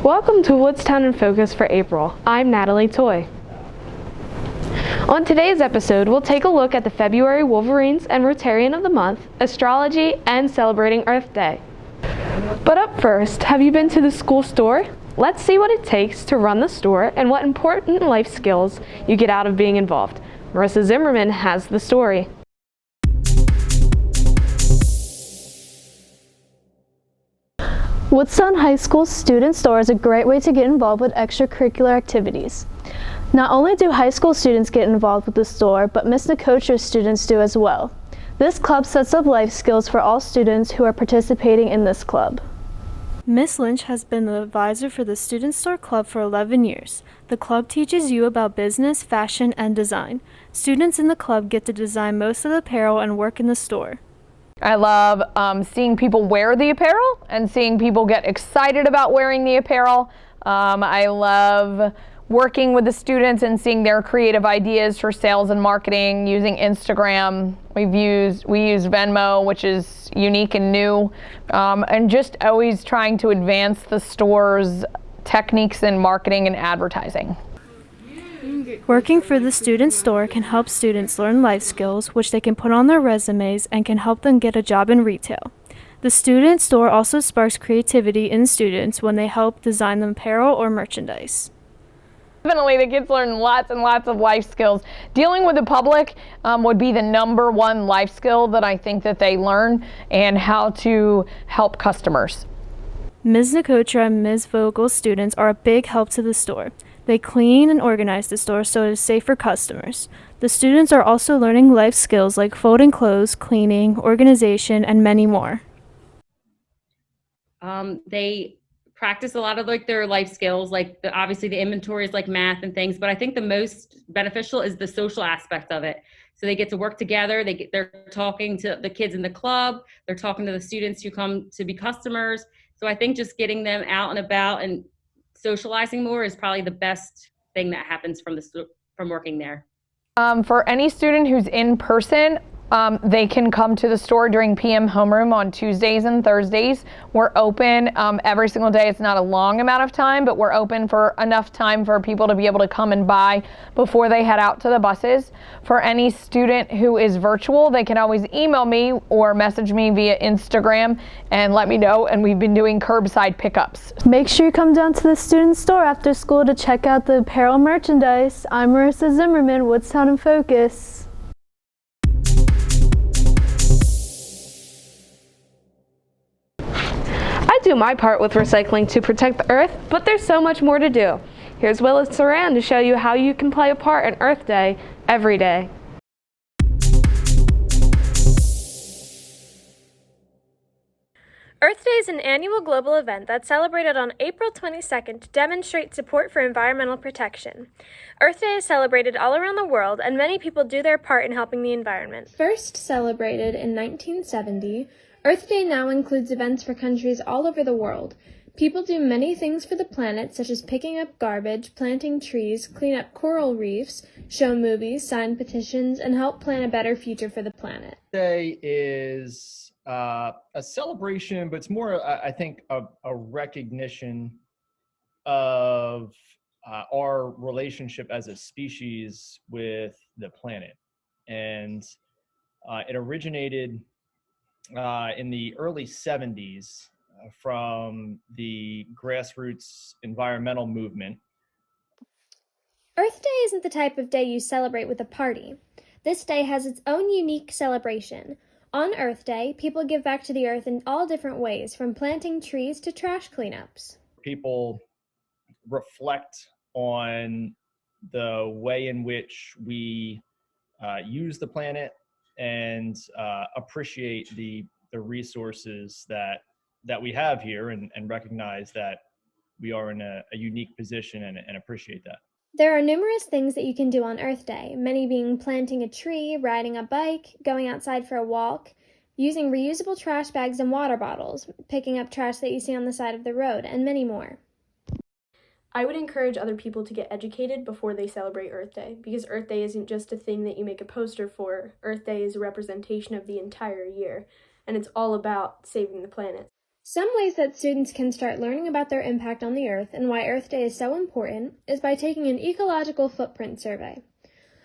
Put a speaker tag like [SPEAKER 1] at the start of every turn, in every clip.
[SPEAKER 1] Welcome to Woodstown In Focus for April. I'm Natalie Toy. On today's episode, we'll take a look at the February Wolverines and Rotarian of the Month, Astrology, and celebrating Earth Day. But up first, have you been to the school store? Let's see what it takes to run the store and what important life skills you get out of being involved. Marissa Zimmerman has the story.
[SPEAKER 2] Woodstown High School student store is a great way to get involved with extracurricular activities. Not only do high school students get involved with the store, but Miss Nicotra's students do as well. This club sets up life skills for all students who are participating in this club. Miss Lynch has been the advisor for the Student Store Club for 11 years. The club teaches you about business, fashion, and design. Students in the club get to design most of the apparel and work in the store.
[SPEAKER 3] I love seeing people wear the apparel and seeing people get excited about wearing the apparel. I love working with the students and seeing their creative ideas for sales and marketing using Instagram. We use Venmo, which is unique and new, and just always trying to advance the store's techniques in marketing and advertising.
[SPEAKER 2] Working for the student store can help students learn life skills, which they can put on their resumes and can help them get a job in retail. The student store also sparks creativity in students when they help design the apparel or merchandise.
[SPEAKER 3] Definitely, the kids learn lots and lots of life skills. Dealing with the public would be the number one life skill that I think that they learn, and how to help customers.
[SPEAKER 2] Ms. Nicotra and Ms. Vogel's students are a big help to the store. They clean and organize the store so it is safe for customers. The students are also learning life skills like folding clothes, cleaning, organization, and many more.
[SPEAKER 4] They practice a lot of their life skills, obviously the inventories like math and things, but I think the most beneficial is the social aspect of it. So they get to work together, they're talking to the kids in the club, they're talking to the students who come to be customers. So I think just getting them out and about and socializing more is probably the best thing that happens from working there.
[SPEAKER 3] For any student who's in person, they can come to the store during PM homeroom on Tuesdays and Thursdays. We're open every single day. It's not a long amount of time, but we're open for enough time for people to be able to come and buy before they head out to the buses. For any student who is virtual, they can always email me or message me via Instagram and let me know, and we've been doing curbside pickups.
[SPEAKER 2] Make sure you come down to the student store after school to check out the apparel merchandise. I'm Marissa Zimmerman, Woodstown In Focus.
[SPEAKER 1] I do my part with recycling to protect the earth, but there's so much more to do. Here's Willis Saran to show you how you can play a part in Earth Day every day.
[SPEAKER 5] Earth Day is an annual global event that's celebrated on April 22nd to demonstrate support for environmental protection. Earth Day is celebrated all around the world, and many people do their part in helping the environment.
[SPEAKER 6] First celebrated in 1970, Earth Day now includes events for countries all over the world. People do many things for the planet, such as picking up garbage, planting trees, clean up coral reefs, show movies, sign petitions, and help plan a better future for the planet.
[SPEAKER 7] Day is a celebration, but it's more, I think, a recognition of our relationship as a species with the planet. And it originated in the early 70s from the grassroots environmental movement.
[SPEAKER 6] Earth Day isn't the type of day you celebrate with a party. This day has its own unique celebration. On Earth Day, people give back to the earth in all different ways, from planting trees to trash cleanups.
[SPEAKER 7] People reflect on the way in which we use the planet and appreciate the resources that we have here, and recognize that we are in a unique position and appreciate that.
[SPEAKER 6] There are numerous things that you can do on Earth Day, many being planting a tree, riding a bike, going outside for a walk, using reusable trash bags and water bottles, picking up trash that you see on the side of the road, and many more.
[SPEAKER 8] I would encourage other people to get educated before they celebrate Earth Day, because Earth Day isn't just a thing that you make a poster for. Earth Day is a representation of the entire year, and it's all about saving the planet.
[SPEAKER 6] Some ways that students can start learning about their impact on the Earth and why Earth Day is so important is by taking an ecological footprint survey.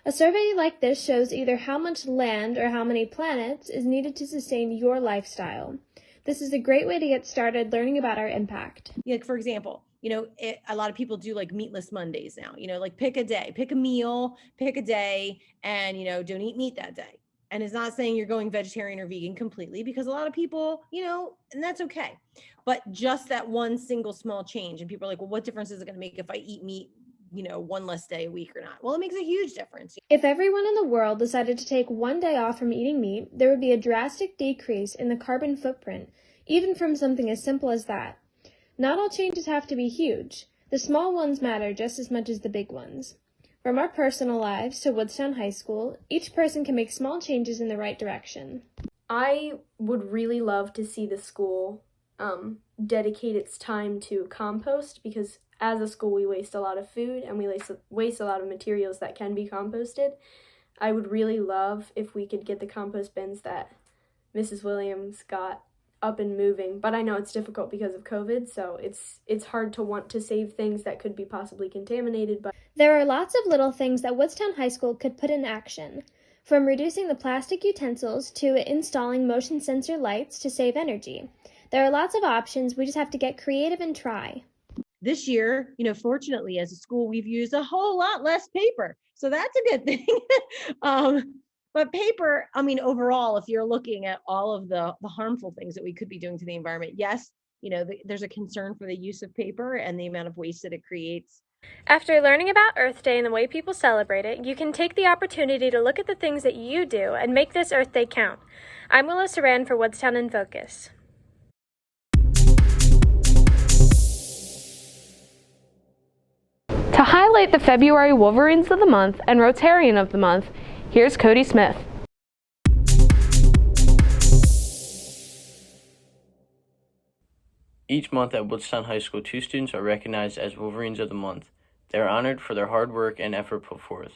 [SPEAKER 6] A survey like this shows either how much land or how many planets is needed to sustain your lifestyle. This is a great way to get started learning about our impact.
[SPEAKER 9] Like, for example, a lot of people do like meatless Mondays now, like pick a day, pick a meal, pick a day, and, don't eat meat that day. And it's not saying you're going vegetarian or vegan completely, because a lot of people, and that's okay. But just that one single small change. And people are like, well, what difference is it going to make if I eat meat, one less day a week or not? Well, it makes a huge difference.
[SPEAKER 6] If everyone in the world decided to take one day off from eating meat, there would be a drastic decrease in the carbon footprint, even from something as simple as that. Not all changes have to be huge. The small ones matter just as much as the big ones. From our personal lives to Woodstown High School, each person can make small changes in the right direction.
[SPEAKER 8] I would really love to see the school dedicate its time to compost, because as a school we waste a lot of food and we waste a lot of materials that can be composted. I would really love if we could get the compost bins that Mrs. Williams got up and moving, but I know it's difficult because of COVID, so it's hard to want to save things that could be possibly contaminated. But
[SPEAKER 6] there are lots of little things that Woodstown High School could put in action, from reducing the plastic utensils to installing motion sensor lights to save energy. There are lots of options, we just have to get creative and try.
[SPEAKER 9] This year, fortunately, as a school, we've used a whole lot less paper, so that's a good thing. But paper, overall, if you're looking at all of the harmful things that we could be doing to the environment, yes, there's a concern for the use of paper and the amount of waste that it creates.
[SPEAKER 5] After learning about Earth Day and the way people celebrate it, you can take the opportunity to look at the things that you do and make this Earth Day count. I'm Willow Saran for Woodstown In Focus.
[SPEAKER 1] To highlight the February Wolverines of the Month and Rotarian of the Month, here's Cody Smith.
[SPEAKER 10] Each month at Woodstown High School, 2 students are recognized as Wolverines of the Month. They are honored for their hard work and effort put forth.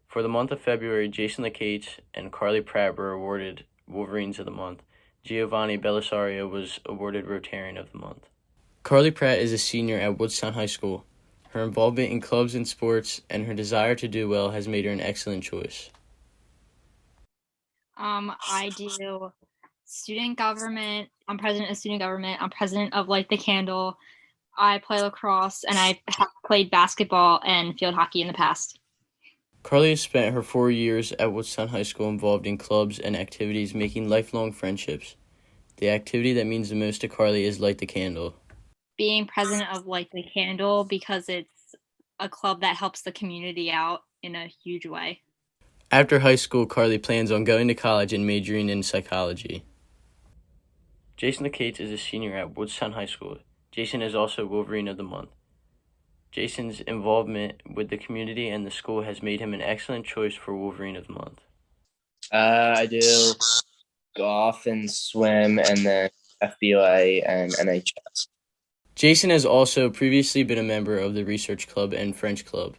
[SPEAKER 10] For the month of February, Jason LeCates and Carly Pratt were awarded Wolverines of the Month. Giovanni Bellisario was awarded Rotarian of the Month. Carly Pratt is a senior at Woodstown High School. Her involvement in clubs and sports and her desire to do well has made her an excellent choice.
[SPEAKER 11] I do student government. I'm president of student government. I'm president of Light the Candle. I play lacrosse, and I have played basketball and field hockey in the past.
[SPEAKER 10] Carly has spent her 4 years at Woodstown High School involved in clubs and activities, making lifelong friendships. The activity that means the most to Carly is Light the Candle.
[SPEAKER 11] Being president of Light the Candle, because it's a club that helps the community out in a huge way.
[SPEAKER 10] After high school, Carly plans on going to college and majoring in psychology. Jason LeCates is a senior at Woodstown High School. Jason is also Wolverine of the Month. Jason's involvement with the community and the school has made him an excellent choice for Wolverine of the Month.
[SPEAKER 12] I do golf and swim, and then FBLA and NHS.
[SPEAKER 10] Jason has also previously been a member of the Research Club and French Club.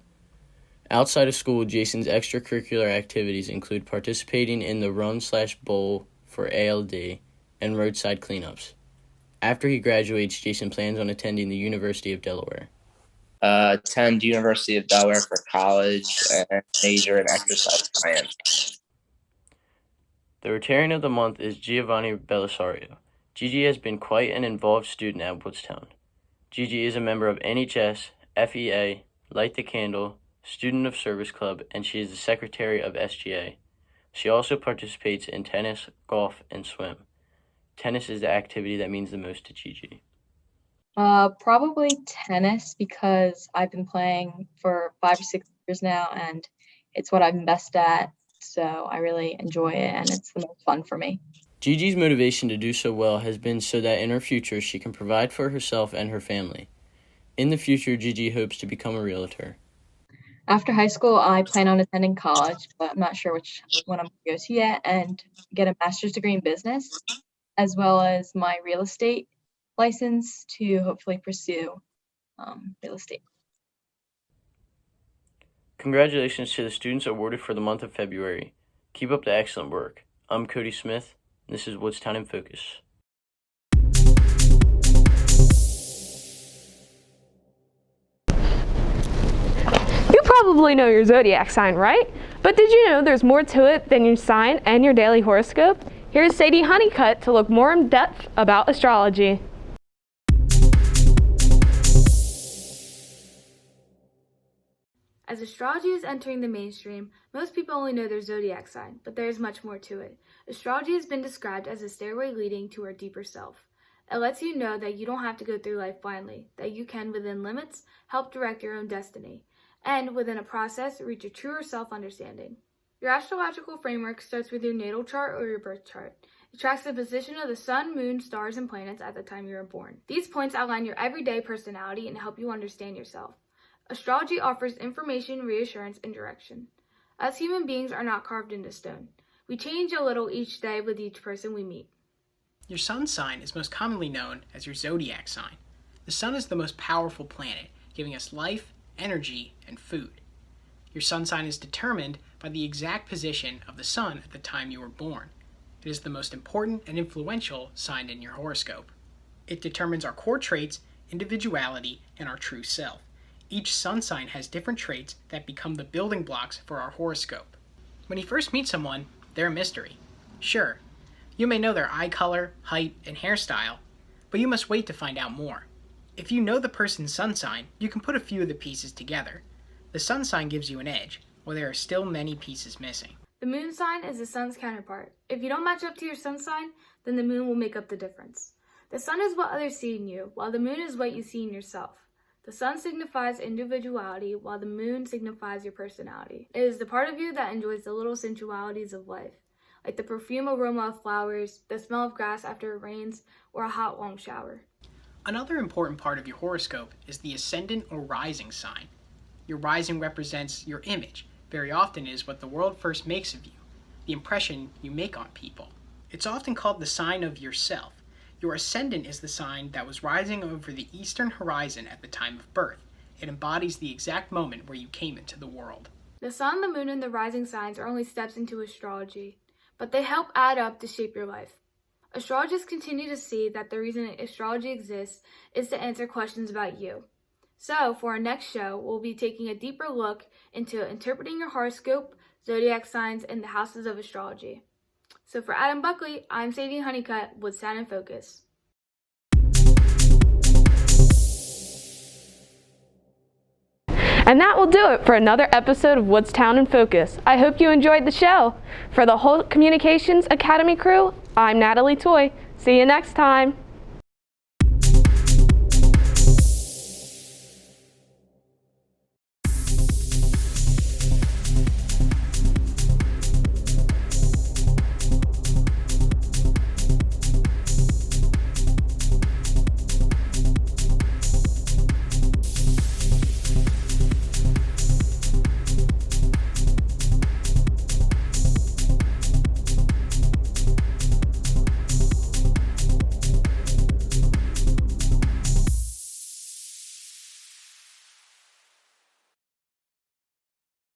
[SPEAKER 10] Outside of school, Jason's extracurricular activities include participating in the run/bowl for ALD and roadside cleanups. After he graduates, Jason plans on attending the University of Delaware.
[SPEAKER 12] Attend University of Delaware for college and major in exercise science.
[SPEAKER 10] The Rotarian of the Month is Giovanni Bellisario. Gigi has been quite an involved student at Woodstown. Gigi is a member of NHS, FEA, Light the Candle, Student of Service Club, and she is the secretary of SGA. She also participates in tennis, golf, and swim. Tennis is the activity that means the most to Gigi.
[SPEAKER 13] Probably tennis, because I've been playing for 5 or 6 years now, and it's what I'm best at, so I really enjoy it, and it's the most fun for me.
[SPEAKER 10] Gigi's motivation to do so well has been so that in her future she can provide for herself and her family. In the future, Gigi hopes to become a realtor.
[SPEAKER 13] After high school, I plan on attending college, but I'm not sure which one I'm going to go to yet, and get a master's degree in business, as well as my real estate license to hopefully pursue real estate.
[SPEAKER 10] Congratulations to the students awarded for the month of February. Keep up the excellent work. I'm Cody Smith, and this is Woodstown In Focus.
[SPEAKER 1] probably know your zodiac sign, right? But did you know there's more to it than your sign and your daily horoscope? Here's Sadie Honeycutt to look more in depth about astrology.
[SPEAKER 14] As astrology is entering the mainstream, most people only know their zodiac sign, but there is much more to it. Astrology has been described as a stairway leading to our deeper self. It lets you know that you don't have to go through life blindly, that you can, within limits, help direct your own destiny, and within a process, reach a truer self-understanding. Your astrological framework starts with your natal chart or your birth chart. It tracks the position of the sun, moon, stars, and planets at the time you were born. These points outline your everyday personality and help you understand yourself. Astrology offers information, reassurance, and direction. Us human beings are not carved into stone. We change a little each day with each person we meet.
[SPEAKER 15] Your sun sign is most commonly known as your zodiac sign. The sun is the most powerful planet, giving us life, energy, and food. Your sun sign is determined by the exact position of the sun at the time you were born. It is the most important and influential sign in your horoscope. It determines our core traits, individuality, and our true self. Each sun sign has different traits that become the building blocks for our horoscope. When you first meet someone, they're a mystery. Sure, you may know their eye color, height, and hairstyle, but you must wait to find out more. If you know the person's sun sign, you can put a few of the pieces together. The sun sign gives you an edge, while there are still many pieces missing.
[SPEAKER 14] The moon sign is the sun's counterpart. If you don't match up to your sun sign, then the moon will make up the difference. The sun is what others see in you, while the moon is what you see in yourself. The sun signifies individuality, while the moon signifies your personality. It is the part of you that enjoys the little sensualities of life, like the perfume aroma of flowers, the smell of grass after it rains, or a hot, long shower.
[SPEAKER 15] Another important part of your horoscope is the ascendant or rising sign. Your rising represents your image. Very often is what the world first makes of you, the impression you make on people. It's often called the sign of yourself. Your ascendant is the sign that was rising over the eastern horizon at the time of birth. It embodies the exact moment where you came into the world.
[SPEAKER 14] The sun, the moon, and the rising signs are only steps into astrology, but they help add up to shape your life. Astrologists continue to see that the reason astrology exists is to answer questions about you. So, for our next show, we'll be taking a deeper look into interpreting your horoscope, zodiac signs, and the houses of astrology. So for Adam Buckley, I'm Sadie Honeycutt, Woodstown In Focus.
[SPEAKER 1] And that will do it for another episode of Woodstown In Focus. I hope you enjoyed the show. For the whole Communications Academy crew, I'm Natalie Toy. See you next time.